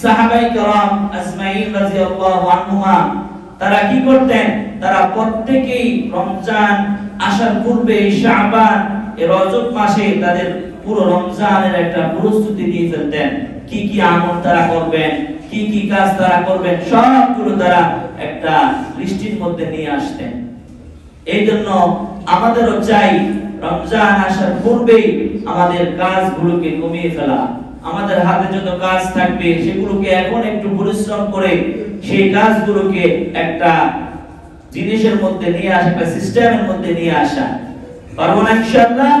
সাহাবায়ে কেরাম আজমাইন রাদিয়াল্লাহু আনহুমা তারা কি করতেন? তারা প্রত্যেকই রমজান আসার পূর্বে শাবান এর রজব মাসে তাদের পুরো রমজানের একটা প্রস্তুতি নিয়ে ফেলতেন। কি কি আমল তারা করবেন, কি কি কাজ তারা করবেন, সবগুলো তারা একটা লিস্টের মধ্যে নিয়ে আসতেন। এই জন্য আমাদেরও চাই রমজান আসার পূর্বেই আমাদের কাজগুলোকে কমিয়ে ফেলা। আমাদের হাতে যত কাজ থাকবে সেগুলোকে এখন একটু পরিশ্রম করে সেই কাজগুলোকে একটা জিনিসের মধ্যে নিয়ে আসা, একটা সিস্টেমের মধ্যে নিয়ে আসা। পারবো না ইনশাআল্লাহ?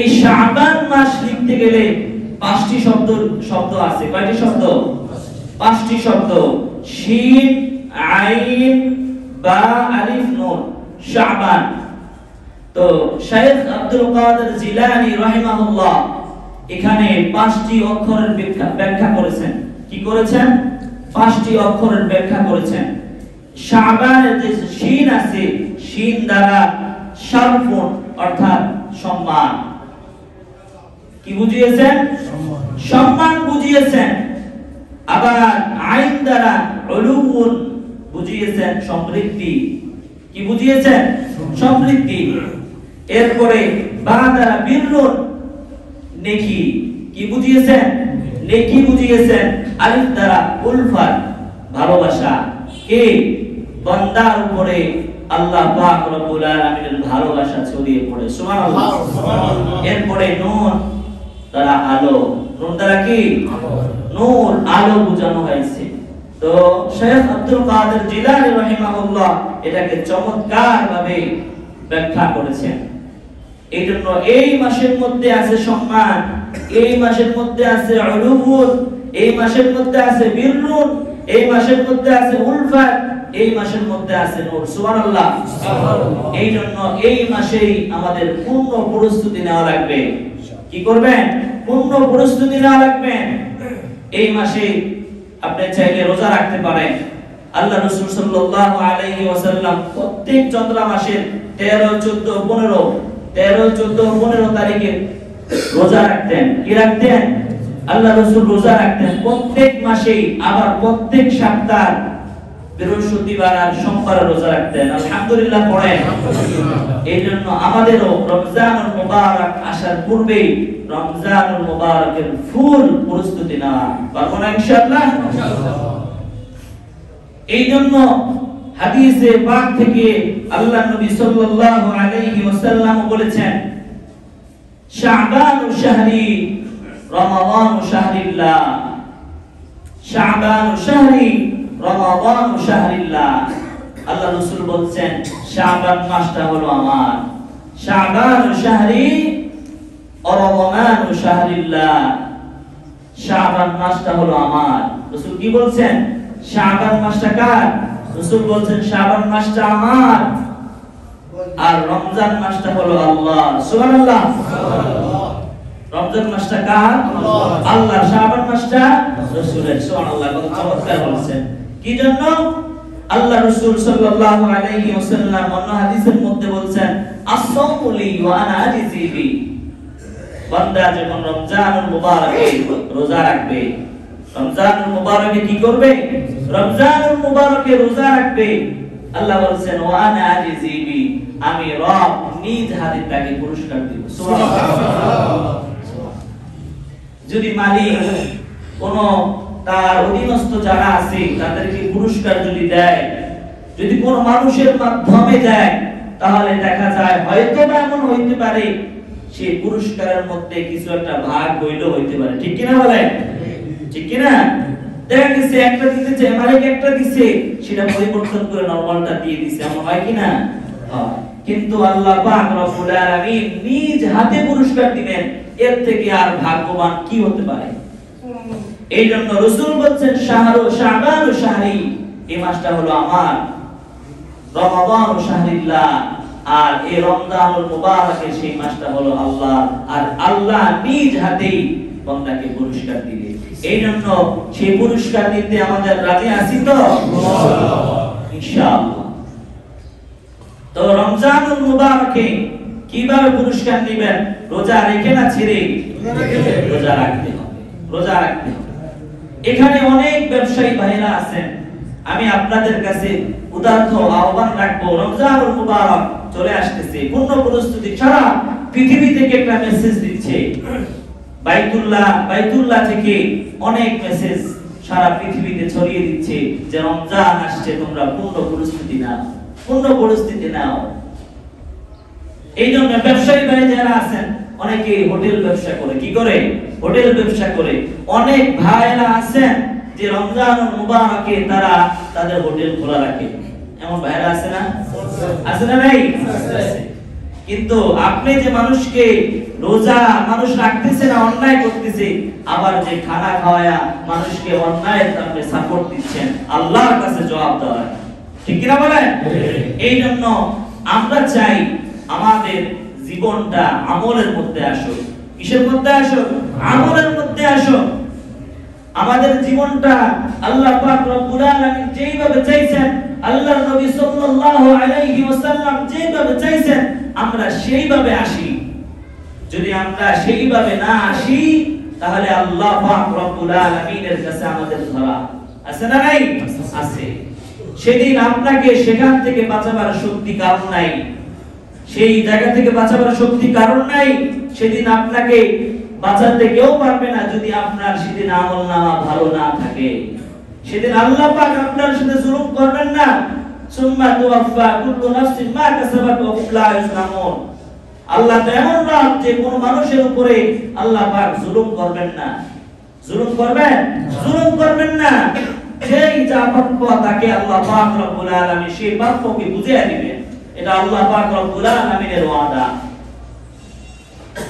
এই শাবান মাস লিখতে গেলে 5টি শব্দ আছে। কয়টি শব্দ? 5টি শব্দ। শিন, আইন, বা, আলিফ, নুন, শাবান। তো শাইখ আব্দুল কাদের জিলানী রাহিমাহুল্লাহ এখানে 5টি অক্ষরের ব্যাখ্যা করেছেন। কি করেছেন? 5টি অক্ষরের ব্যাখ্যা করেছেন। শাবানের যে শিন আছে, শিন দ্বারা শারফুন অর্থাৎ সম্মান। কি বুঝিয়েছেন? সম্মান বুঝিয়েছেন। আবার আইন দ্বারা উলুউন বুঝিয়েছেন, সমৃদ্ধি। কি বুঝিয়েছেন? সমৃদ্ধি। এরপরে বা দ্বারা বিররুন, নেকি। কি বুঝিয়েছেন? নেকি বুঝিয়েছেন। আলিফ দ্বারা উলফাত, ভালোবাসা। কে? বান্দার উপরে আল্লাহ পাক রব্বুল আলামিনের ভালোবাসা ছড়িয়ে পড়ে। সুবহানাল্লাহ। এরপরে নুন দ্বারা আলো। নুন দ্বারা কি? নূর, আলো বোঝানো হয়েছে। তো শাইখ আব্দুল কাদের জিলানী রাহিমাহুল্লাহ এটাকে চমৎকার ভাবে ব্যাখ্যা করেছেন। এই জন্য এই মাসের মধ্যে আছে সম্মান, এই মাসের মধ্যে আছে উলুউন, এই মাসের মধ্যে আছে বিররুন, এই মাসের মধ্যে আছে উলফাত, এই মাসের মধ্যে আছে নূর। সুবহানাল্লাহ। এই জন্য এই মাসেই আমাদের পূর্ণ প্রস্তুতি নেওয়া লাগবে। কি করবেন? পূর্ণ প্রস্তুতি নেওয়া লাগবে। এই মাসে আপনি চাইলে রোজা রাখতে পারেন। আল্লাহ রাসূল সাল্লাল্লাহু আলাইহি ওয়াসাল্লাম প্রত্যেক চন্দ্র মাসের 13, 14, 15 তারিখে রোজা রাখতেন। কি রাখতেন? আল্লাহ রাসূল রোজা রাখতেন প্রত্যেক মাসেই। আবার প্রত্যেক সপ্তাহ বৃহস্পতিবার আর সোমবার রোজা রাখতেন। আলহামদুলিল্লাহ পড়েন। এই জন্য আমাদেরও রমজানুল মুবারক আসার পূর্বেই রমজানুল মুবারকের ফুল প্রস্তুতি নেওয়া। পারবো না ইনশাআল্লাহ? এই জন্য হাদিসে পাক থেকে আল্লাহ নবী সাল্লাল্লাহু আলাইহি ওয়াসাল্লাম বলেছেন, শাবানু শাহরি রমাদানু শাহরিল্লাহ। শাবানু শাহরি রমাদানু শাহরিল্লাহ। আল্লাহ রাসূল বলেন শাবান মাসটা হলো আমার। শাবানু শাহরি রমাদানু শাহরিল্লাহ। শাবান মাসটা হলো আমার। রাসূল কি বলছেন? শাবান মাসটা কার? রাসূল বলেন শাবান মাসটা আমার, আর রমজান মাসটা হলো আল্লাহ। সুবহানাল্লাহ। রমজান মাসটা কার? আল্লাহ। শাবান মাসটা রাসূলের। সুবহানাল্লাহ। কত চমৎকার বলেছেন। কি জন্য? আল্লাহ রাসূল সাল্লাল্লাহু আলাইহি ওয়াসাল্লাম অন্য হাদিসের মধ্যে বলেন, আস-সাওমু লি ওয়া আনা আজজি বি। বান্দা যখন রমজানুল মুবারকে রোজা রাখবে, রমজানুল মুবারকে কি করবে? রমজানুল মুবারকে রোজা রাখবে। আল্লাহ বলেন, ওয়া আনা আজজি বি, আমি রব নিজ হাতে তাকে পুরস্কার দেব। সুবহানাল্লাহ। যদি মালিক কোন তার অধীনস্থ যারা আছে তাদেরকে পুরস্কার যদি দেয়, যদি কোন মানুষের মাধ্যমে দেয়, তাহলে দেখা যায় হয়তো বা এমন হইতে পারে সেই পুরস্কারের মধ্যে কিছু একটা ভাগ হইলেও হইতে পারে। ঠিক কিনা বলেন? ঠিক কিনা? দেখা গেছে একটা দিতেছে, মালিক একটা দিছে, সেটা পরিবর্তন করে নরমালটা দিয়ে দিছে, এমন হয় কিনা? কিন্তু আল্লাহ পাক রব্বুল আলামিন নিজ হাতে পুরস্কার দিবেন, এর থেকে আর ভাগ্যবান কি হতে পারে? এই জন্য রাসূল বলেন শাবানু শাহরি, এই মাসটা হলো আমার। রমাদানু শাহরিল্লাহ, আর এই রমজানুল মুবারকের সেই মাসটা হলো আল্লাহ, আর আল্লাহ নিজ হাতেই বান্দাকে পুরস্কার দিবে। এই জন্য সেই পুরস্কার দিতে আমাদের রাজি আছি তো? ইনশাআল্লাহ। তো রমজানুল মুবারকে কিভাবে পুরস্কার দিবেন? ร রোজা রেখে না ছেড়ে রোজা রাখতে হবে। রোজা রাখতে হবে। ร রোজা রাখতে হবে। রোজা রাখতে হবে। রোজা রাখতে হবে। রোজা রাখতে হবে। রোজা রাখতে হবে। রোজা রাখতে হবে। রোজা রাখতে হবে। রোজা রাখতে হবে। এখানে অনেক ব্যবসায়ী ভাইরা আছেন, আমি আপনাদের কাছে উদাত্ত আহ্বান রাখবো, রমজানুল মুবারক চলে আসতেছে, পূর্ণ প্রস্তুতি ছাড়া পৃথিবী থেকে একটা মেসেজ দিচ্ছে, বাইতুল্লাহ থেকে অনেক মেসেজ সারা পৃথিবীতে ছড়িয়ে দিচ্ছে যে রমজান আসছে, তোমরা পূর্ণ প্রস্তুতি নাও। এই জন্য ব্যবসায়ী ভাই যারা আছেন, অনেকে হোটেল ব্যবসা করে, কি করে? হোটেল ব্যবসা করে। অনেক ভাইরা আছেন যে রমজানুল মুবারকে তারা তাদের হোটেল খোলা রাখে, এমন ভাইরা আছে না? আছে না নাই? কিন্তু আপনি যে মানুষকে রোজা মানুষ রাখতেছে না, অন্যায় করতেছে, আবার যে খানা খাওয়ায়া মানুষকে অন্যায়ের সামনে সাপোর্ট দিচ্ছেন, আল্লাহর কাছে জবাব দেওয়া, ঠিক কি না বলেন? এই জন্য আমরা চাই আমাদের জীবনটা আমলের মধ্যে আসুক। কিসের মধ্যে আসুক? আমলের মধ্যে আসুক। আমাদের জীবনটা আল্লাহ পাক রব্বুল আলামিন যেইভাবে চাইছেন, আল্লাহর নবী সাল্লাল্লাহু আলাইহি ওয়াসাল্লাম যেইভাবে চাইছেন, আমরা সেইভাবে আসি। যদি আমরা সেইভাবে না আসি, তাহলে আল্লাহ পাক রব্বুল আলামিনের কাছে আমাদের ধরা আছে না নাই? আছে। সেদিন আপনাকে সেখান থেকে বাঁচাবার শক্তি কারণ নাই, সেই জায়গা থেকে বাঁচাবার শক্তি কারণ নাই। সেদিন আপনাকে বাঁচাতে কেউ পারবে না যদি আপনার সেদিন আমলনামা ভালো না থাকে। সেদিন আল্লাহ পাক আপনার সাথে জুলুম করবেন না। সুম্মা তুওয়াফা কুল্লু নাফসিন মা কাসাবাত ওয়া হুম লা ইউজলামুন। আল্লাহ তেমন রব যে কোন মানুষের উপরে আল্লাহ পাক জুলুম করবেন না। জুলুম করবেন? জুলুম করবেন না। যেই যা প্রাপ্য তাকে আল্লাহ পাক রব্বুল আলামিন সেই প্রাপ্যকে বুঝিয়ে দিবেন। এটা আল্লাহ পাক রব্বুল আলামিনের ওয়াদা।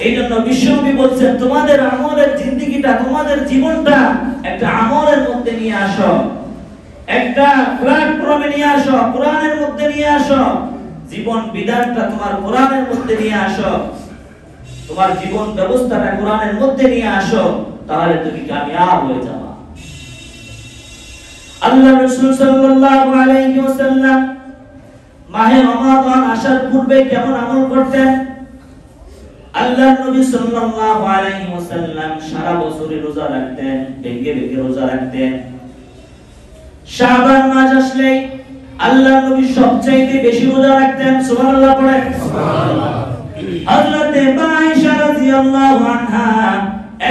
এইজন্য বিশ্বনবী বলছেন, তোমাদের আমলের জিন্দেগিটা, তোমাদের জীবনটা একটা আমলের মধ্যে নিয়ে আসো, একটা প্ল্যাটফর্মে নিয়ে আসো, কোরআনের মধ্যে নিয়ে আসো। জীবন বিধানটা তোমার কোরআনের মধ্যে নিয়ে আসো, তোমার জীবন ব্যবস্থাটা কোরআনের মধ্যে নিয়ে আসো, তাহলে তুমি কামিয়াব হয়ে যাবে। আল্লাহ রাসূল সাল্লাল্লাহু আলাইহি ওয়াসাল্লাম মাহে রমাদান আসার পূর্বে কেমন আমল করতেন? আল্লাহ নবী সাল্লাল্লাহু আলাইহি ওয়াসাল্লাম সারা বছর রোজা রাখতেন, ভেঙে ভেঙে রোজা রাখতেন। শাবান মাস আসলে আল্লাহ নবী সবচেয়ে বেশি রোজা রাখতেন। সুবহানাল্লাহ পড়েন। সুবহানাল্লাহ। হযরতে আয়েশা রাদিয়াল্লাহু আনহা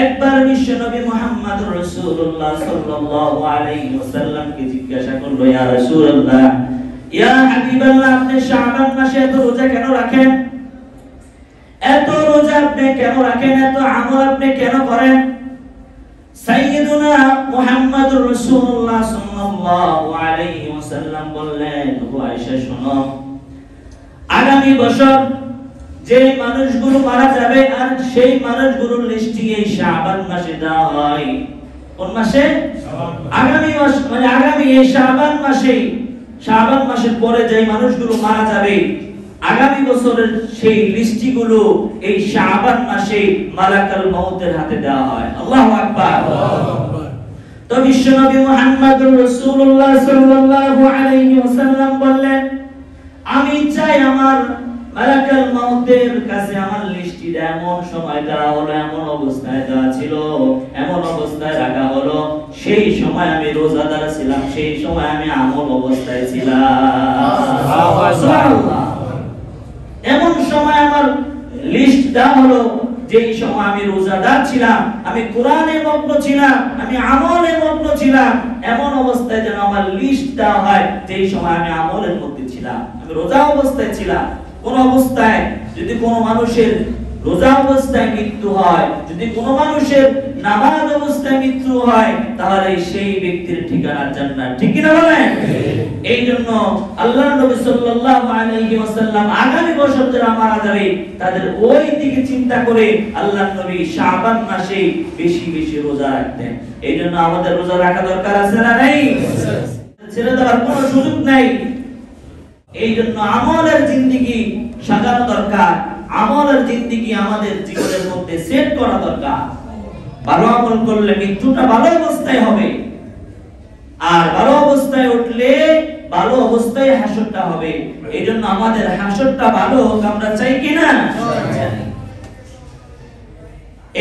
একবার বিশ্ব নবী মুহাম্মদুর রাসূলুল্লাহ সাল্লাল্লাহু আলাইহি ওয়াসাল্লামকে জিজ্ঞাসা করলো, ইয়া রাসূলুল্লাহ, ইয়া হাবিবাল্লাহ, আপনি শাবান মাসে এত রোজা কেন রাখেন? এত রোজা আপনি কেন রাখেন? এত আমল আপনি কেন করেন? সাইয়্যিদুনা মুহাম্মদুর রাসূলুল্লাহ সাল্লাল্লাহু আলাইহি ওয়াসাল্লাম বললেন, ও আয়েশা শোনো, আগামী বছর যে মানুষগুলো মারা যাবে আর সেই মানুষগুলোর লিস্টিং এই শাবান মাসে দেওয়া হয়। কোন মাসে? আগামী মাস, মানে আগামী এই শাবান মাসে, শাবান মাসের পরে যে মানুষগুলো মারা যাবে, আগামী বছরের সেই লিস্টিগুলো এই শাবান মাসে মালাকুল মউতের হাতে দেওয়া হয়। আল্লাহু আকবার। তো বিশ্বনবী মুহাম্মদুর রাসূলুল্লাহ সাল্লাল্লাহু আলাইহি ওয়াসাল্লাম বললেন, আমি চাই আমার মালাকুল মউতের কাছে আমার লিস্টিটা এমন সময় দেওয়া হলো, এমন অবস্থায় দেওয়া ছিল, এমন অবস্থায় রাখা হলো, সেই সময় আমি রোজাদার ছিলাম, সেই সময় আমি আমল অবস্থায় ছিলাম। সুবহানাল্লাহ। এমন সময় আমার লিস্ট দেওয়া হলো, যেই সময় আমি রোজাদার ছিলাম, আমি কোরআনে মগ্ন ছিলাম, আমি আমলে মগ্ন ছিলাম। এমন অবস্থায় যেন আমার লিস্ট দেওয়া হয় যেই সময় আমি আমলের মধ্যে ছিলাম, আমি রোজা অবস্থায় ছিলাম। কোন অবস্থায় যদি কোনো মানুষের রোজা অবস্থায় মৃত্যু হয়, যদি কোনো মানুষের নামাজ অবস্থায় মৃত্যু হয়, তাহলে সেই ব্যক্তির ঠিকানা জান্নাত। ঠিক কি না বলেন? এই জন্য আল্লাহর নবী সাল্লাল্লাহু আলাইহি ওয়াসাল্লাম আগামী বছর যারা মারা যাবে তাদের ওই দিকে চিন্তা করে আল্লাহর নবী শাবান মাসে বেশি বেশি রোজা রাখতেন। এই জন্য আমাদের রোজা রাখা দরকার আছে না নাই? ছেড়ে দেওয়ার কোনো সুযোগ নাই। এই জন্য আমলের জিন্দেগি সাজানো দরকার, আমলের জিন্দেগি আমাদের জীবনের মধ্যে সেট করা দরকার। ভালো আমল করলে মৃত্যুটা ভালো অবস্থায় হবে, আর ভালো অবস্থায় উঠলে ভালো অবস্থায় হাসরটা হবে। এই জন্য আমাদের হাসরটা ভালো হোক, আমরা চাই কিনা?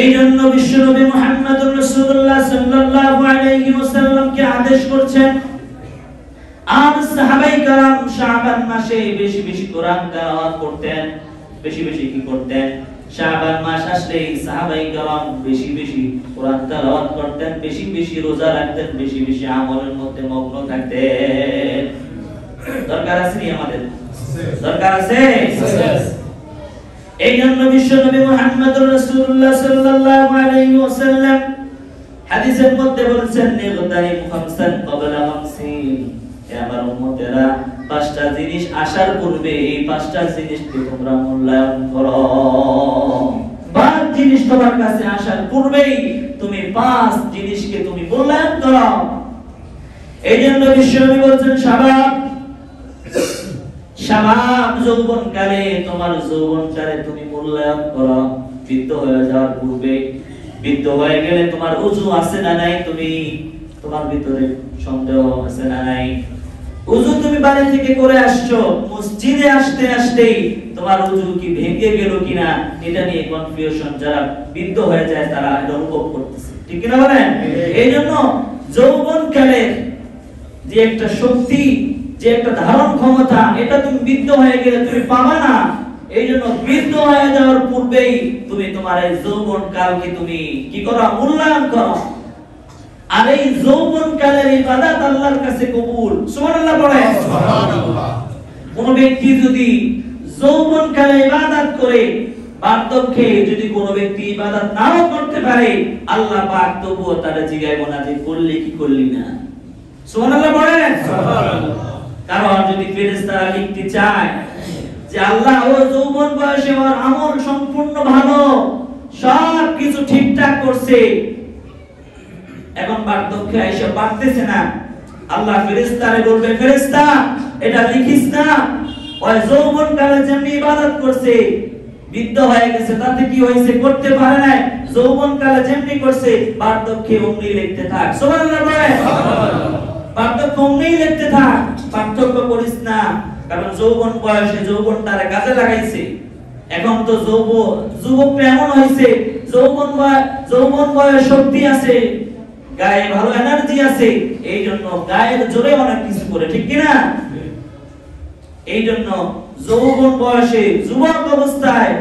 এই জন্য বিশ্বনবী মুহাম্মদুর রাসূলুল্লাহ সাল্লাল্লাহু আলাইহি ওয়াসাল্লামকে আদেশ করছেন আর সাহাবায়ে کرام শাবান মাসে বেশি বেশি কোরআন তেলাওয়াত করতেন, বেশি বেশি কি করতেন? শাবান মাস আসলেই সাহাবায়ে کرام বেশি বেশি কোরআন তেলাওয়াত করতেন, বেশি বেশি রোজা রাখতেন, বেশি বেশি আমলের মধ্যে মগ্ন থাকতেন। দরকার আছে কি আমাদের? দরকার আছে। এই জন্য বিশ্বনবী মুহাম্মদুর রাসূলুল্লাহ সাল্লাল্লাহু আলাইহি ওয়াসাল্লাম হাদিসের মধ্যে বলেছেন নিগদারিম খামসান ক্বাবলা খামসিন, হে আমার উম্মতেরা পাঁচটা জিনিস আসার পূর্বে এই পাঁচটা জিনিসকে তোমরা মূল্যায়ন করো। পাঁচ জিনিস তোমার কাছে আসার পূর্বেই তুমি পাঁচ জিনিসকে তুমি মূল্যায়ন করো। এই জন্য বিশ্বনবী বলেছেন শাবাব যৌবনকালে, তোমার যৌবনকালে তুমি মূল্যায়ন করো। বৃদ্ধ হয়ে যাওয়ার পূর্বে, বৃদ্ধ হয়ে গেলে তোমার ওযু আছে না নাই, তুমি তোমার ভিতরে সন্দেহ আছে না নাই? ওযু তুমি বাড়ি থেকে করে আসছো, মসজিদে আসতে আসতেই তোমার ওযু কি ভেঙে গেল কিনা এটা নিয়ে কনফিউশন যারা বৃদ্ধ হয়ে যায় তারা এটা অনুভব করতেছে, ঠিক কি না বলেন? এই জন্য যৌবনকালে যে একটা শক্তি, যে একটা ধারণ ক্ষমতা, এটা তুমি বৃদ্ধ হয়ে গেলে তুমি পাবা না। এই জন্য বৃদ্ধ হয়ে যাওয়ার পূর্বেই তুমি তোমার এই যৌবন কালকে তুমি কি করো? মূল্যায়ন করো। আর এই যৌবন কালের ইবাদত আল্লাহর কাছে কবুল। সুবহানাল্লাহ পড়েন। সুবহানাল্লাহ। কোন ব্যক্তি যদি যৌবন কালে ইবাদত করে, বার্ধক্যে যদি কোন ব্যক্তি ইবাদত নাও করতে পারে, আল্লাহ পাক তবুও তার জিগায় বনা যে করলি কি করলি না। সুবহানাল্লাহ পড়েন। সুবহানাল্লাহ। কারণ যদি ফেরেশতারা লিখতে চায় যে আল্লাহ ও যৌবন বয়সে ওর আমল সম্পূর্ণ ভালো, সব কিছু ঠিকঠাক করছে, এখন বার্ধক্যে এসে পারতেছে না, আল্লাহ ফেরেশতারে বলবে ফেরেশতা এটা লিখিস না, ওই যৌবন কালে যেমনি ইবাদত করছে, বৃদ্ধ হয়ে গেছে তাতে কি হয়েছে? করতে পারে না। যৌবন কালে যেমনি করছে বার্ধক্যে অমনি লিখতে থাক। সুবহানাল্লাহ বলে। পার্থক্য অমনি লিখতে থাক, পার্থক্য করিস না। কারণ যৌবন বয়সে যৌবনটারে কাজে লাগাইছে। এখন তো যুবক এমন হয়েছে, যৌবন বয়স শক্তি আছে, গায়ে ভালো এনার্জি আছে, এই জন্য গায়ের জোরে অনেক কিছু করে, ঠিক কি না? এই জন্য যৌবন বয়সে যুবক অবস্থায়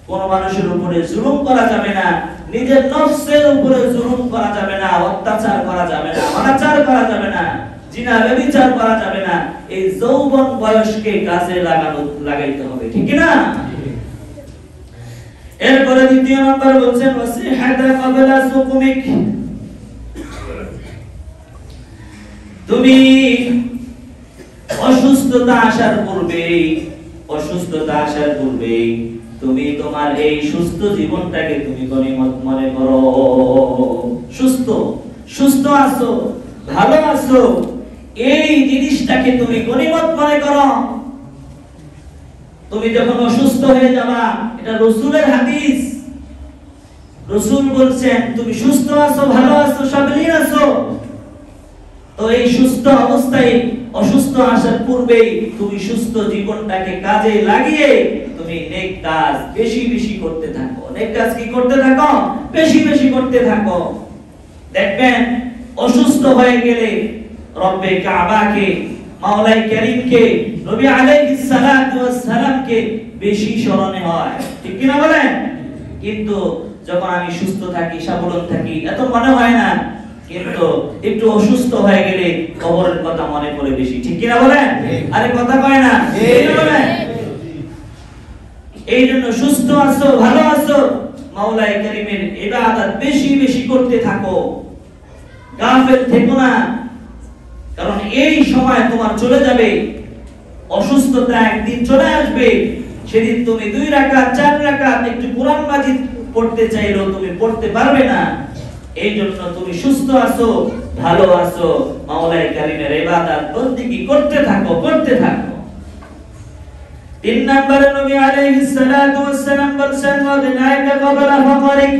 কোন মানুষের উপরে জুলুম করা যাবে না, নিজের নফসের উপরে জুলুম করা যাবে না, অত্যাচার করা যাবে না, অনাচার করা যাবে না, জিনা ব্যভিচার করা যাবে না। এই যৌবন বয়সকে কাজে লাগাইতে হবে, ঠিক কি না? এরপরে দ্বিতীয় নম্বর বলছেন ওয়াসিহাতা ক্বাবলা সুকুমিক, তুমি অসুস্থতা আসার পূর্বে তুমি তোমার এই সুস্থ জীবনটাকে তুমি গনিমত মনে করো। সুস্থ আছো, ভালো আছো, এই জিনিসটাকে তুমি গনিমত মনে করো। তুমি যখন অসুস্থ হয়ে যাবা, এটা রাসূলের হাদিস, রাসূল বলছেন তুমি সুস্থ আছো, ভালো আছো, সাবলীল আছো, তো এই সুস্থ অবস্থায় অসুস্থ আসার পূর্বেই তুমি সুস্থ জীবনটাকে কাজে লাগিয়ে তুমি নেক কাজ বেশি বেশি করতে থাকো। নেক কাজ কি করতে থাকো? বেশি বেশি করতে থাকো। দেখবেন অসুস্থ হয়ে গেলে রব্বে কাবাকে, মাওলাই কারীমকে, নবী আলাইহিস সালাতু ওয়াস সালামকে বেশি স্মরণে হয়, ঠিক কি না বলেন? কিন্তু যখন আমি সুস্থ থাকি, সাবলন থাকি, এত মনে হয় না, কিন্তু একটু অসুস্থ হয়ে গেলে কবরের কথা মনে পড়ে বেশি, ঠিক কি না বলেন? আরে কথা কয় না, এই বলেন। এই জন্য সুস্থ আছো, ভালো আছো, মাওলাই কারীমের ইবাদত বেশি বেশি করতে থাকো, গাফেল থেকো না। কারণ এই সময় তোমার চলে যাবে, অসুস্থতা একদিন চলে আসবে, সেদিন তুমি 2 রাকাত 4 রাকাত একটু কোরআন মাজিদ পড়তে চাইলেও তুমি পড়তে পারবে না। এই জন্য তুমি সুস্থ আছো, ভালো আছো, মাওলাই কারীমের ইবাদত বন্দেগী করতে থাকো। 3 নম্বরে নবী আলাইহিস সালাতু ওয়াস সালাম বলেছেন ওয়াদনাইকা ক্বাবলা ফাকরিক,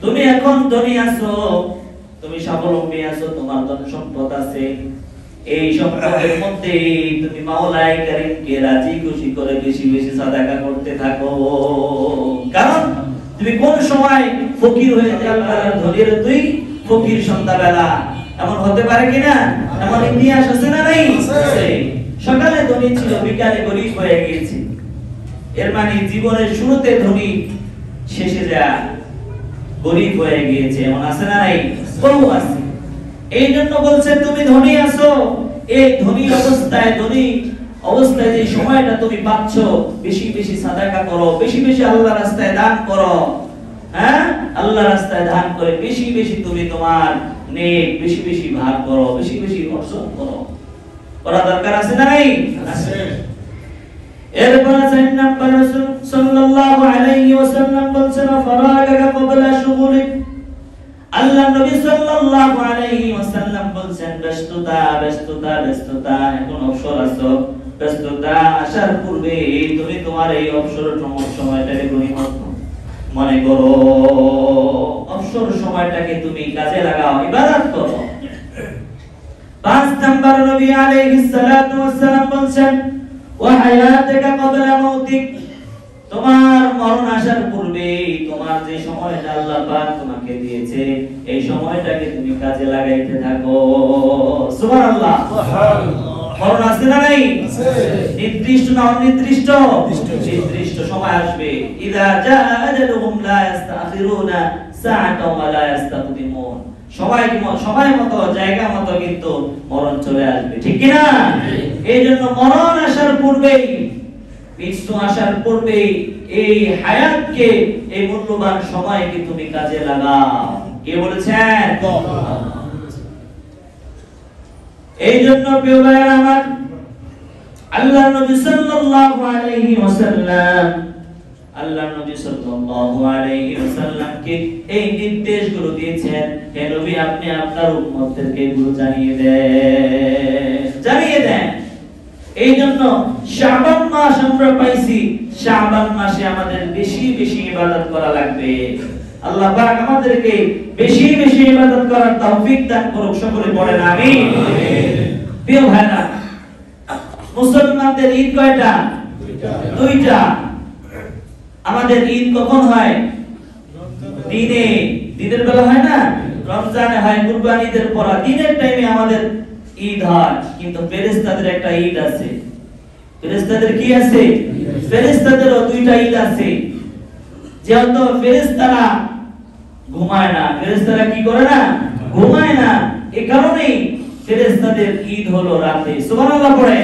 তুমি এখন ধনী আছো, তুমি স্বাবলম্বী আছো, তোমার ধন সম্পদ আছে, এই সম্পদের মধ্যে তুমি মাওলাই কারীমকে রাজি খুশি করে বেশি বেশি সাদাকা করতে থাকো। কারণ তুমি কোন সময় ফকির হয়ে যাও আল্লাহর ধনীর তুই ফকির সন্ধ্যাবেলা, এমন হতে পারে কিনা? এমন ইতিহাস আছে না নাই? সকালে ধনী ছিল, বিকালে গরিব হয়ে গিয়েছে। এর মানে জীবনের শুরুতে ধনী, শেষে যা গরিব হয়ে গিয়েছে, এমন আছে না নাই? বহু আছে। এই জন্য বলছে তুমি ধনী আছো, এই ধনী অবস্থায় যে সময়টা তুমি পাচ্ছ, বেশি বেশি সাদাকা করো, বেশি বেশি আল্লাহর রাস্তায় দান করো। হ্যাঁ, আল্লাহর রাস্তায় দান করে বেশি বেশি তুমি তোমার নেক বেশি বেশি ভাগ করো, বেশি বেশি অর্জন করো। করা দরকার আছে না নাই? আছে। এরপর 4 নাম্বার রাসূল সাল্লাল্লাহু আলাইহি ওয়াসাল্লাম বলেছেন ফারাগাকা ক্বাবলা শুগুলিক। আল্লাহ নবী সাল্লাল্লাহু আলাইহি ওয়াসাল্লাম বলেছেন ব্যস্ততা এখন অবসর আছো, ব্যস্ততা আসার পূর্বে তুমি তোমার এই অবসর সময়টাকে গনিমত মনে করো, অবসর সময়টাকে তুমি কাজে লাগাও, ইবাদত করো। 5 নাম্বার নবী আলাইহিস সালাতু ওয়াসসালাম বলেন ওয়া হায়াতাকা ক্বাবলা মাউতিক। তোমার মরণ আসার পূর্বে তোমার যে সময়টা আল্লাহ পাক তোমাকে দিয়েছে, এই সময়টাকে তুমি কাজে লাগাইতে থাকো। সুবহানাল্লাহ। মরণ আছে না নাই? আছে। নির্দিষ্ট না অনির্দিষ্ট? নির্দিষ্ট সময় আসবে। ইযা জাআ আজালুহুম লা ইস্তাখিরুনা সাআতাও ওয়া লা ইস্তাকদিমুন। সময় মতো জায়গা মতো কিন্তু মরণ চলে আসবে, ঠিক কি না? এইজন্য মরণ আসার পূর্বেই, মৃত্যু আসার পূর্বেই এই হায়াতকে, এই মূল্যবান সময়কে তুমি কাজে লাগাও। কে বলেছেন? এই জন্য প্রিয় ভাইরা আমার, আল্লাহ নবী সাল্লাল্লাহু আলাইহি ওয়াসাল্লামকে এই নির্দেশগুলো দিয়েছেন, হে নবী আপনি আপনার উম্মতদেরকে এগুলো জানিয়ে দেন। এই জন্য শাবান মাস আমরা পাইছি, শাবান মাসে আমাদের বেশি বেশি ইবাদত করা লাগবে। আল্লাহ পাক আমাদেরকে বেশি বেশি ইবাদত করার তৌফিক দান করুক, সকলে পড়েন আমিন। প্রিয় ভাইরা, মুসলমানদের ঈদ কয়টা? দুইটা। আমাদের ঈদ কখন হয়? দিনের বেলা হয় না, রমজানে হয়, কুরবানি ঈদের পর দিনের টাইমে আমাদের ঈদ হয়। কিন্তু ফেরেশতাদের একটা ঈদ আছে। ফেরেশতাদের কি আছে? ফেরেশতাদেরও দুইটা ঈদ আছে। যেহেতু ফেরেশতারা ঘুমায় না, ফেরেশতারা কি করে না? ঘুমায় না। এই কারণেই ফেরেশতাদের ঈদ হলো রাতে। সুবহানাল্লাহ পড়ে।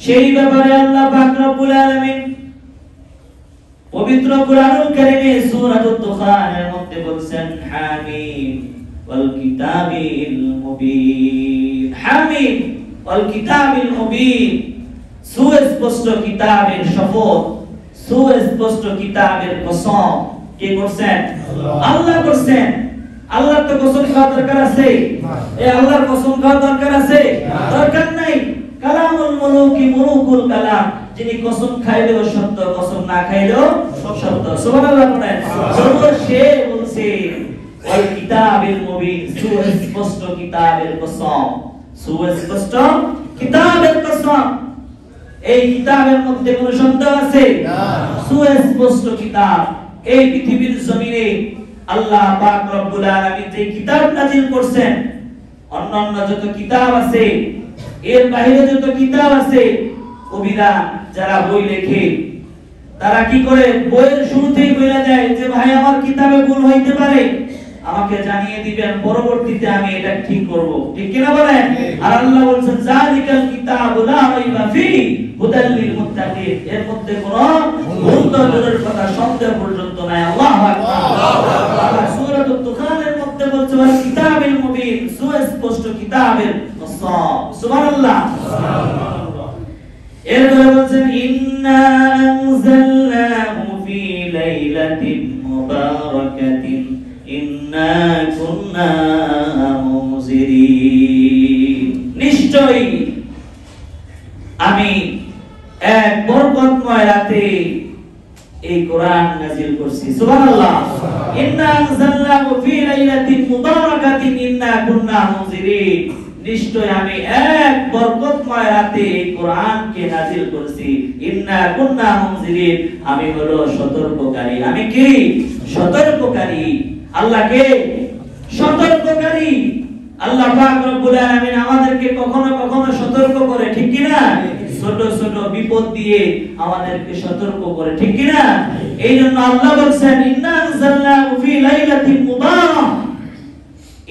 সেই ব্যাপারে আল্লাহ পাক রব্বুল আলামিন পবিত্র কুরআনুল কারীমে সূরাতুদ দুখানের মধ্যে বলেছেন হামিম ওয়াল কিতাবিল মুবিন। হামিম ওয়াল কিতাবিল মুবিন, সুস্পষ্ট কিতাবের শপথ, সুস্পষ্ট কিতাবের কসম কে করছেন? আল্লাহ করছেন। আল্লাহর তো কসম খাওয়া দরকার আছে? এই আল্লাহর কসম খাওয়া দরকার আছে? দরকার নাই। কালামুল মুলুকি মুলুকুল কালাম, যিনি কসম খাইলেও সত্য, কসম না খাইলেও সত্য। সুবহানাল্লাহ পড়েন। সে বলছে ওয়াল কিতাবিল মুবিন, সুস্পষ্ট কিতাবের কসম, সুস্পষ্ট কিতাবের কসম। এই কিতাবের মধ্যে কোনো সন্দেহ আছে? না। সুস্পষ্ট কিতাব। এই পৃথিবীর জমিনে আল্লাহ পাক রব্বুল আলামিন যে কিতাব নাযিল করছেন, অন্যান্য যত কিতাব আছে, এর বাইরে যত কিতাব আছে, কবিরা যারা বই লেখে তারা কি করে? বইয়ের শুরুতেই বলে দেয় যে ভাই আমার কিতাবে ভুল হইতে পারে, আমাকে জানিয়ে দিবেন, পরবর্তীতে আমি এটা ঠিক করব। ঠিক কি না বলেন? আর আল্লাহ বলেন যালিকাল কিতাবু লা রাইবা ফিহি হুদাল লিল মুত্তাকিন, এর মধ্যে কোনো ভুল তর্জনের কথা সন্দেহ পর্যন্ত নাই। আল্লাহু আকবার। আল্লাহ সূরাতুদ দুখানের মধ্যে বলছে ওয়াল কিতাবিল মুবিন, সুস্পষ্ট কিতাবের কসম। সুবহানাল্লাহ। এরপরে বলেন ইন্না আনজালনাহু ফি লাইলাতিন মুবারাকাতিন ইন্না কুন্না মুনজিরিন। নিশ্চয়ই আমি এক বরকতময় রাতে এই কোরআন নাযিল করছি। সুবহানাল্লাহ। ইন্না আনজালনাহু ফি লাইলাতিন মুবারাকাতিন ইন্না কুন্না মুনজিরিন। নিশ্চয় আমি এক বরকতময় রাতে এই কোরআনকে নাযিল করেছি। ইন্না কুন্না মুনজিরিন, আমি হলো সতর্ককারী। আমি কি? সতর্ককারী। আল্লাহকে সতর্ককারী। আল্লাহ পাক রব্বুল আলামিন আমাদেরকে কখনো কখনো সতর্ক করে, ঠিক কি না? ছোট ছোট বিপদ দিয়ে আমাদেরকে সতর্ক করে, ঠিক কি না? এইজন্য আল্লাহ বলেন ইন্না আনজালনাহু ফি লাইলাতিন মুবারাক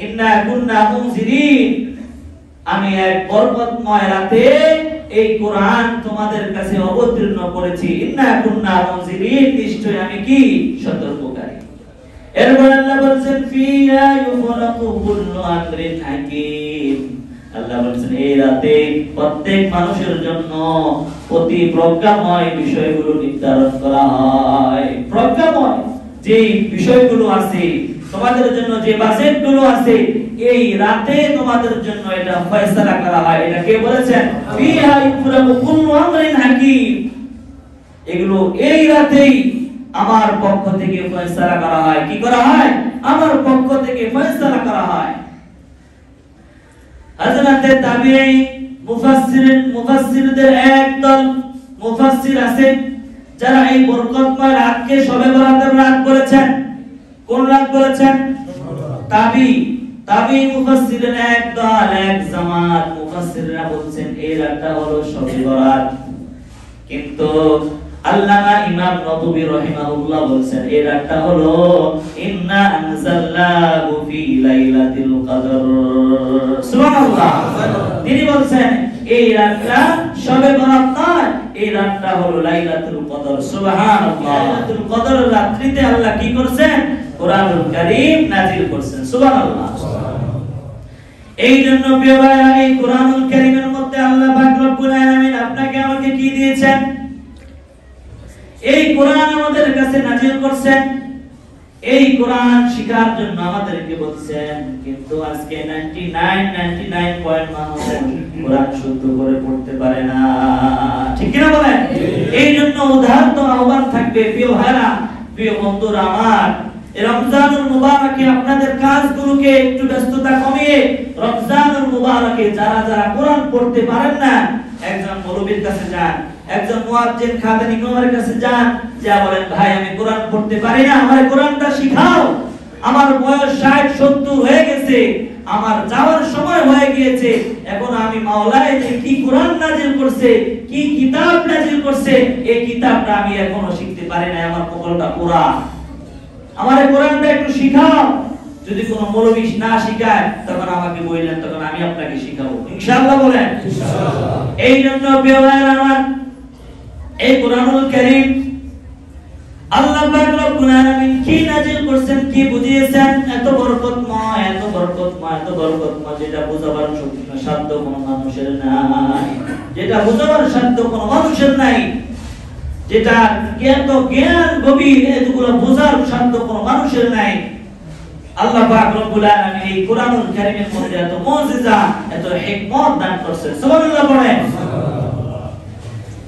ইন্না কুন্না মুনজিরিন, আমি এক বরকতময় রাতে এই কোরআন তোমাদের কাছে অবতীর্ণ করেছি। ইন্না কুন্না মুনজিরিন, নিশ্চয় আমি কি? সতর্ককারী। এরপর আল্লাহ বলেন ফিহা ইউফরাকু কুল্লু আমরিন হাকীম, আল্লাহ বলেন এই রাতে প্রত্যেক মানুষের জন্য অতি প্রজ্ঞাময় বিষয়গুলো নির্ধারণ করা হয়। প্রজ্ঞাময় যে বিষয়গুলো আছে তোমাদের জন্য, যে বাজেটগুলো আছে, এই রাতে তোমাদের জন্য এটা ফয়সালা করা হয়। এটা কে বলেছেন? ফিহা ইউফরাকু কুল্লু আমরিন হাকীম, এগুলো এই রাতেই আমার পক্ষ থেকে ফয়সালা করা হয়। কি করা হয়? আমার পক্ষ থেকে ফয়সালা করা হয়। হযরতে তাবিঈ মুফাসসিরদের একদল মুফাসসির আছে যারা এই বরকতময় রাতকে শবে বরাতের রাত বলেছেন। কোন রাত বলেছেন? তাবিঈ মুফাসসিরের একদল, এক জামাত মুফাসসিররা বলছেন এই রাতটা হলো শবে বরাত। কিন্তু আল্লামা ইমাম নববী রাহিমাহুল্লাহ বলেন এই রাতটা হলো ইন্না আনজালনাহু ফি লাইলাতিল কদর। সুবহানাল্লাহ। তিনি বলেন এই রাতটা শবে বরাত নয়, এই রাতটা হলো লাইলাতুল কদর। সুবহানাল্লাহ। লাইলাতুল কদর রাত্রিতে আল্লাহ কি করেছেন? কোরআনুল কারীম নাযিল করেছেন। সুবহানাল্লাহ। এই জন্য প্রিয় ভাইরা, এই কোরআনুল কারীমের মধ্যে আল্লাহ পাক রব্বুল আলামিন আপনাকে আমাকে কি দিয়েছেন? এই কোরআন আমাদের কাছে নাযিল করছেন, এই কোরআন শিখার জন্য আমাদেরকে বলছেন। কিন্তু আজকে 99.9 মানুষ কোরআন শুদ্ধ করে পড়তে পারে না, ঠিক কি না বলেন? এই জন্য উদাহরণ আহ্বান থাকবে প্রিয় ভাইরা, প্রিয় বন্ধুরা আমার, এই রমজানুল মুবারকে আপনাদের কাজগুলোকে একটু ব্যস্ততা কমিয়ে রমজানুল মুবারকে যারা যারা কোরআন পড়তে পারেন না, একজন মুরব্বির কাছে যান, একজন মুয়াজ্জিন খাদেম ইমামের কাছে যান, যা বলেন ভাই আমি কোরআন পড়তে পারি না, আমার কোরআনটা শিখাও। আমার বয়স 60-70 হয়ে গেছে, আমার যাওয়ার সময় হয়ে গিয়েছে, এখন আমি মাওলায় যে কি কোরআন নাযিল করছে, কি কিতাব নাযিল করছে, এই কিতাবটা আমি এখনো শিখতে পারি না, আমার কপালটা পোড়া, আমার কোরআনটা একটু শিখাও। যদি কোনো মৌলবী না শিখায় তখন আমাকে বললেন, তখন আমি আপনাকে শিখাবো ইনশাআল্লাহ, বলেন ইনশাআল্লাহ। এই জন্য প্রিয় ভাইরা আমার, এই কোরআনুল কারীম আল্লাহ পাক রব্বুল আলামিন কি নাযিল করেছেন, কি বুঝিয়েছেন, এত বরকতময়, এত বরকতময়, এত বরকতময়, যেটা বোঝাবার সাধ্য কোনো মানুষের নাই, যেটা বোঝাবার সাধ্য কোনো মানুষের নাই, যেটা এত জ্ঞান গভীর, এতগুলো বোঝার সাধ্য কোনো মানুষের নাই। আল্লাহ পাক রব্বুল আলামিন এই কোরআনুল কারীমের মধ্যে এত মুজিজা, এত হিকমত দান করেছেন। সুবহানাল্লাহ পড়েন।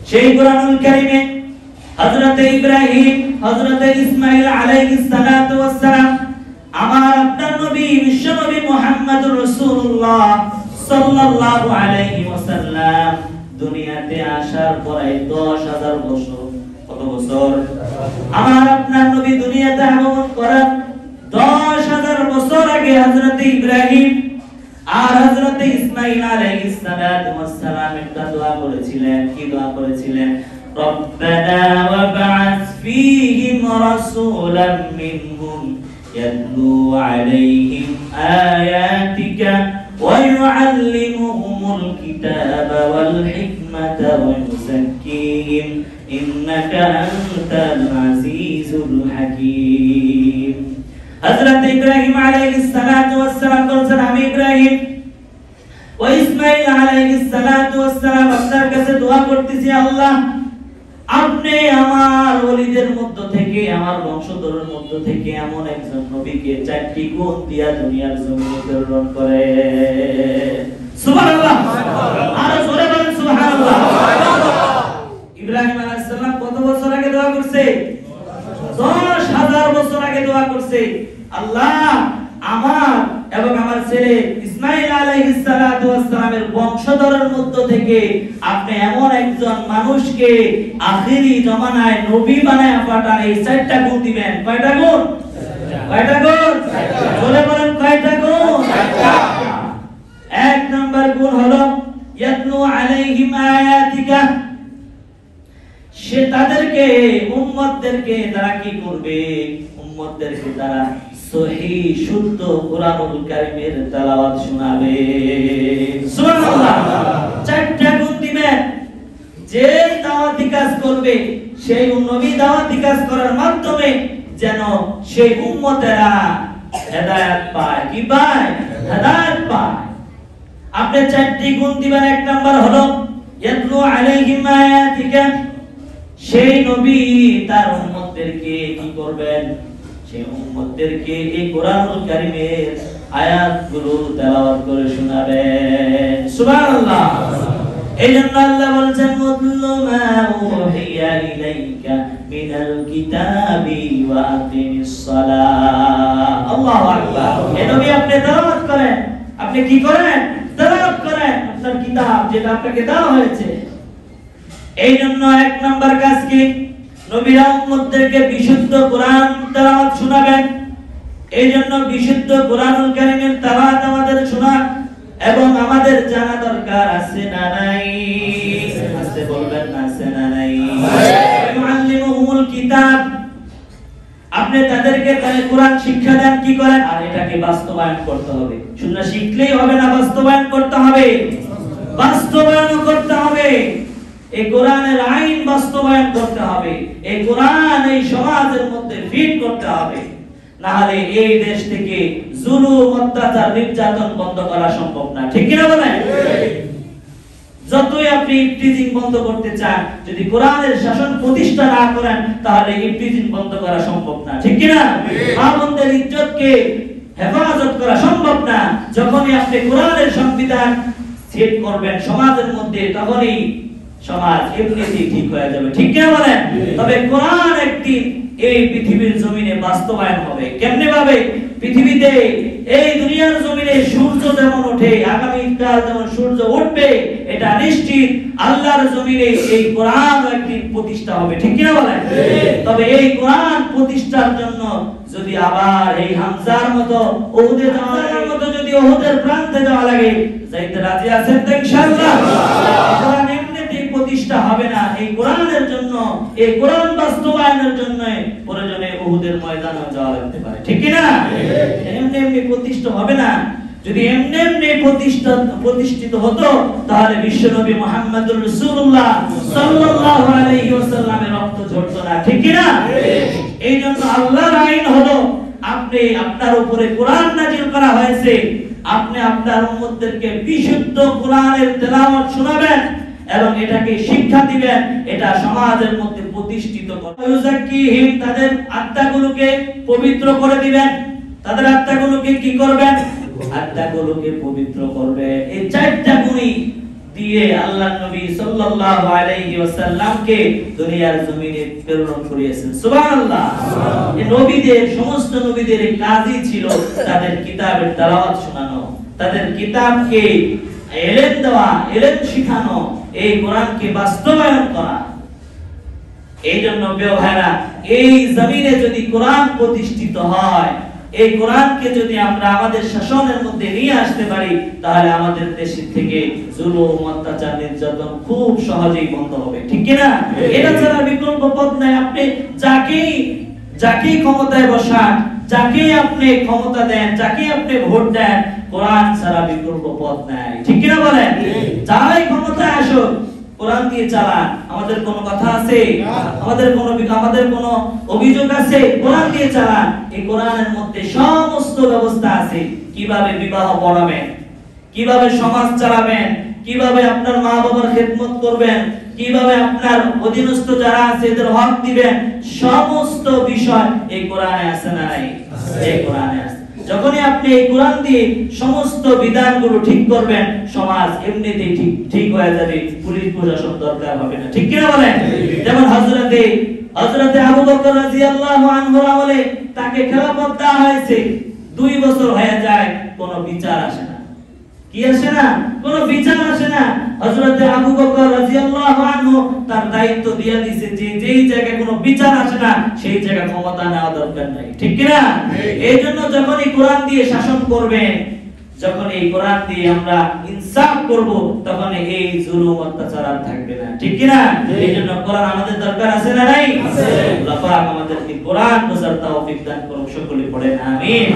সেই কোরআনুল কারীমে হযরতে ইব্রাহিম, হযরতে ইসমাঈল আলাইহিস সালাতু ওয়াস সালাম, আমার আপনার নবী বিশ্ব নবী মুহাম্মদুর রাসূলুল্লাহ সাল্লাল্লাহু আলাইহি ওয়াসাল্লাম দুনিয়াতে আসার পরে 10,000 বছর, কত বছর? আমার আপনার নবী দুনিয়াতে আগমন করার 10,000 বছর আগে হযরতে ইব্রাহিম আর হযরতে ইসমাঈল আলাইহিস সালাতু ওয়াস সালাম একটা দোয়া করেছিলেন। কি দোয়া করেছিলেন? রব্বানা ওয়াবআস ফীহিম রাসূলাম মিনহুম ইয়াতলু আলাইহিম আয়াতিকা ওয়া ইউআল্লিমুহুমুল কিতাবা ওয়াল হিকমাতা ওয়া ইউযাক্কিহিম ইন্নাকা আনতাল আজিজুল হাকীম। হযরত ইব্রাহিম আলাইহিস সালাতু ওয়াস সালাম বলেন, আমি ইব্রাহিম ও ইসমাঈল আলাইহিস সালাতু ওয়াস সালাম আপনার কাছে দোয়া করতেছি, আল্লাহ আপনি আমার ওলিদের মধ্য থেকে, আমার বংশধরের মধ্য থেকে এমন একজন নবীকে 4টি গুণ দিয়া দুনিয়ার জমিনে প্রেরণ করে। সুবহানাল্লাহ। আর জোরে বলেন সুবহানাল্লাহ। ইব্রাহিম আলাইহিস সালাম কত বছর আগে দোয়া করছে? 10,000 বছর আগে দোয়া করছে, আল্লাহ আমার এবং আমার ছেলে ইসমাঈল আলাইহিস সালাতু ওয়াস সালামের বংশধরের মধ্য থেকে আপনি এমন একজন মানুষকে আখিরি জামানায় নবী বানায় পাঠান, এই চারটা গুণ দিবেন। কয়টা গুণ? কয়টা গুণ? বলে বলেন কয়টা গুণ? এক নাম্বার গুণ হলো ইয়াতলু আলাইহিম আয়াতিকা, সে তাদেরকে উম্মতদেরকে তারা কি করবে? উম্মতদেরকে তারা সহিহ শুদ্ধ কুরআনুল কারীমের তেলাওয়াত শোনাবে। সুবহানাল্লাহ। চারটা গুণ দিবেন। যে দাওয়াতি কাজ করবে, সেই নবী দাওয়াতি কাজ করার মাধ্যমে যেন সেই উম্মতেরা হেদায়েত পায়। কি পায়? হেদায়েত পায়। আপনি চারটি গুণ দিবেন। এক নাম্বার হলো ইয়াতলু আলাইহিম আয়াতিকা, সেই নবী তার উম্মতদেরকে কি করবেন? সেই উম্মতদেরকে এই কোরআনুল কারীমের আয়াতগুলো তেলাওয়াত করে শোনাবেন। সুবহানাল্লাহ। এইজন্য আল্লাহ বলেছেন মুতলু মা উহিয়া ইলাইকা মিনাল কিতাবি ওয়া আকিমিস সালাহ। আল্লাহু আকবার। এই নবী আপনি তেলাওয়াত করেন। আপনি কি করেন? তেলাওয়াত করেন আপনার কিতাব যেটা আপনাকে দেওয়া হয়েছে। এই জন্য এক নাম্বার কাজ কি? নবীরা উম্মতদেরকে বিশুদ্ধ কোরআন তেলাওয়াত শোনাবেন। এই জন্য বিশুদ্ধ কোরআনুল কারীমের তেলাওয়াত আমাদের শোনা এবং আমাদের জানা দরকার। আছে না নাই? আছে বলবেন না? আছে না নাই? মুআল্লিমুহুমুল কিতাব, আপনি তাদেরকে তাহলে কোরআন শিক্ষা দেন। কি করেন? আর এটাকে বাস্তবায়ন করতে হবে। শুনে শিখলেই হবে না, বাস্তবায়ন করতে হবে। বাস্তবায়ন করতে হবে। এই কোরআনের আইন বাস্তবায়ন করতে হবে। এই কোরআন এই সমাজের মধ্যে ফিট করতে হবে। না হলে এই দেশ থেকে জুলুম, অত্যাচার, নির্যাতন বন্ধ করা সম্ভব না। ঠিক কি না বলেন? যতই আপনি ইফতিজিং বন্ধ করতে চান, যদি কোরআনের শাসন প্রতিষ্ঠা না করেন তাহলে ইফতিজিং বন্ধ করা সম্ভব না। ঠিক কি না? মা বোনদের ইজ্জতকে হেফাজত করা সম্ভব না। যখনই আপনি কোরআনের সংবিধান সেট করবেন সমাজের মধ্যে, তখনই সমাজ এমনিতেই ঠিক হয়ে যাবে। ঠিক কি না বলেন? তবে কোরআন একদিন এই পৃথিবীর জমিনে বাস্তবায়ন হবে। কেমনে ভাবে? পৃথিবীতে এই দুনিয়ার জমিনে সূর্য যেমন ওঠে, আগামী কাল যেমন সূর্য উঠবে, এটা নিশ্চিত আল্লাহর জমিনে এই কোরআন একদিন প্রতিষ্ঠা হবে। ঠিক কি না বলেন? তবে এই কোরআন প্রতিষ্ঠার জন্য যদি আবার এই হামজার মতো উহুদে যাওয়ার মতো যদি উহুদের প্রান্তে যাওয়া লাগে, যাইতে রাজি আছেন তো ইনশাআল্লাহ? কোরআন এমনিতেই প্রতিষ্ঠা হবে না। এই কোরআনের জন্য, এই কোরআন বাস্তবায়নের জন্য প্রয়োজনে উহুদের ময়দানে যাওয়া লাগতে পারে। ঠিক কি না? এমনি এমনি প্রতিষ্ঠা হবে না। যদি এমনি এমনি প্রতিষ্ঠিত হতো তাহলে বিশ্বনবী মুহাম্মদুর রাসূলুল্লাহ সাল্লাল্লাহু আলাইহি ওয়াসাল্লামের রক্ত ঝরতো না। ঠিক কি না? এই জন্য আল্লাহর আইন হলো আপনি, আপনার উপরে কোরআন নাযিল করা হয়েছে, আপনি আপনার উম্মতদেরকে বিশুদ্ধ কোরআনের তেলাওয়াত শোনাবেন এবং এটাকে শিক্ষা দিবেন। এটা সমাজের মধ্যে প্রতিষ্ঠিত করবেন। তাদের আত্মাগুলোকে পবিত্র করে দিবেন। তাদের আত্মাগুলোকে কি করবেন? আত্মাগুলোকে পবিত্র করবেন। এই চারটা গুণই দিয়ে আল্লাহর নবী সাল্লাল্লাহু আলাইহি ওয়াসাল্লামকে দুনিয়ার জমিনে প্রেরণ করিয়েছেন। সুবহানাল্লাহ। এই নবীদের, সমস্ত নবীদের এই কাজই ছিল তাদের কিতাবের তেলাওয়াত শোনানো, তাদের কিতাবকে ইলম দেওয়া, ইলম শিখানো, এই কোরআনকে বাস্তবায়ন করা। এই জন্য প্রিয় ভাইরা, এই জমিনে যদি কোরআন প্রতিষ্ঠিত হয়, এই কোরআনকে যদি আমরা আমাদের শাসনের মধ্যে নিয়ে আসতে পারি, তাহলে আমাদের দেশ থেকে জুলুম, অত্যাচার, নির্যাতন খুব সহজেই বন্ধ হবে। ঠিক কি না? এটা ছাড়া বিকল্প পথ নাই। আপনি যাকেই ক্ষমতায় বসান, যাকে আপনি ক্ষমতা দেন, যাকে আপনি ভোট দেন, কোরআন ছাড়া বিকল্প পথ নাই। ঠিক কি না বলেন? যারাই ক্ষমতায় আসুক, কোরআন দিয়ে চালান। আমাদের কোনো কথা আছে? আমাদের কোনো অভিযোগ আছে? কোরআন দিয়ে চালান। এই কোরআনের মধ্যে সমস্ত ব্যবস্থা আছে। কিভাবে বিবাহ পড়াবেন, কিভাবে সমাজ চালাবেন, কিভাবে আপনার মা বাবার খেদমত করবেন, কিভাবে আপনার অধীনস্থ যারা আছে এদের হক দিবেন, সমস্ত বিষয় এই কোরআনে আছে না নাই? এই কোরআনে আছে। যখনই আপনি এই কোরআন দিয়ে সমস্ত বিধানগুলো ঠিক করবেন, সমাজ এমনিতেই ঠিক হয়ে যাবে। পুলিশ প্রশাসন দরকার হবে না। ঠিক কি না বলেন? যেমন হযরতে আবু বকর রাদিয়াল্লাহু আনহু আমলে তাকে খেলাফত দেওয়া হয়েছে, 2 বছর হয়ে যায়, কোনো বিচার আসে না। কি আসে না, কোনো বিচার আসে না। হযরতে আবু বকর রাদিয়াল্লাহু আনহু তার দায়িত্ব দিয়ে দিয়েছে যে যেই জায়গায় কোনো বিচার আসে না সেই জায়গা ক্ষমতা নেওয়া দরকার নাই, ঠিক কি না? এইজন্য যখন এই কোরআন দিয়ে শাসন করবেন, যখন এই কোরআন দিয়ে আমরা ইনসাফ করব, তখন এই জুলুম অত্যাচার আর থাকবে না, ঠিক কি না? এইজন্য কোরআন আমাদের দরকার আছে না নাই? আছে। আল্লাহ পাক আমাদেরকে কোরআন বোঝার তৌফিক দান করুন, সকলে পড়েন আমিন।